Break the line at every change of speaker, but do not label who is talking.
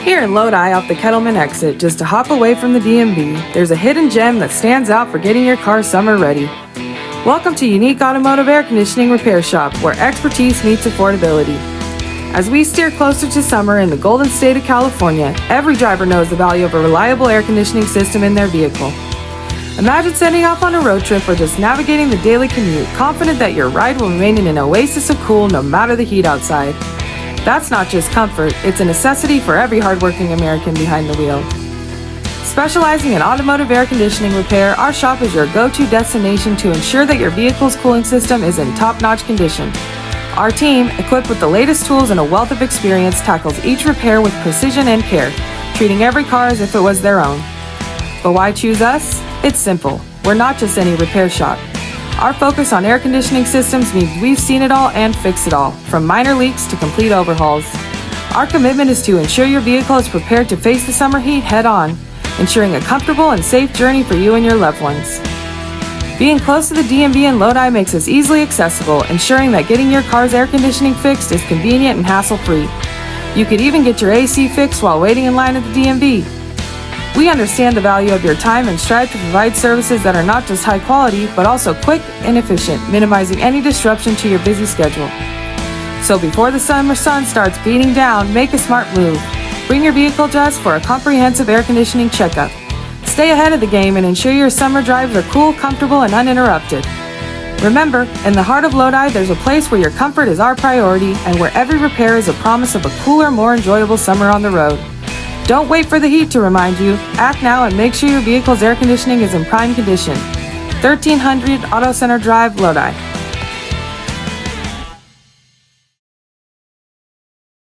Here in Lodi off the Kettleman exit, just a hop away from the DMV, there's a hidden gem that stands out for getting your car summer ready. Welcome to Unique Automotive Air Conditioning Repair Shop, where expertise meets affordability. As we steer closer to summer in the golden state of California, every driver knows the value of a reliable air conditioning system in their vehicle. Imagine setting off on a road trip or just navigating the daily commute, confident that your ride will remain in an oasis of cool no matter the heat outside. That's not just comfort, it's a necessity for every hardworking American behind the wheel. Specializing in automotive air conditioning repair, our shop is your go-to destination to ensure that your vehicle's cooling system is in top-notch condition. Our team, equipped with the latest tools and a wealth of experience, tackles each repair with precision and care, treating every car as if it was their own. But why choose us? It's simple. We're not just any repair shop. Our focus on air conditioning systems means we've seen it all and fixed it all, from minor leaks to complete overhauls. Our commitment is to ensure your vehicle is prepared to face the summer heat head-on, ensuring a comfortable and safe journey for you and your loved ones. Being close to the DMV in Lodi makes us easily accessible, ensuring that getting your car's air conditioning fixed is convenient and hassle-free. You could even get your AC fixed while waiting in line at the DMV. We understand the value of your time and strive to provide services that are not just high quality, but also quick and efficient, minimizing any disruption to your busy schedule. So before the summer sun starts beating down, make a smart move. Bring your vehicle to us for a comprehensive air conditioning checkup. Stay ahead of the game and ensure your summer drives are cool, comfortable, and uninterrupted. Remember, in the heart of Lodi, there's a place where your comfort is our priority and where every repair is a promise of a cooler, more enjoyable summer on the road. Don't wait for the heat to remind you. Act now and make sure your vehicle's air conditioning is in prime condition. 1300 Auto Center Drive, Lodi.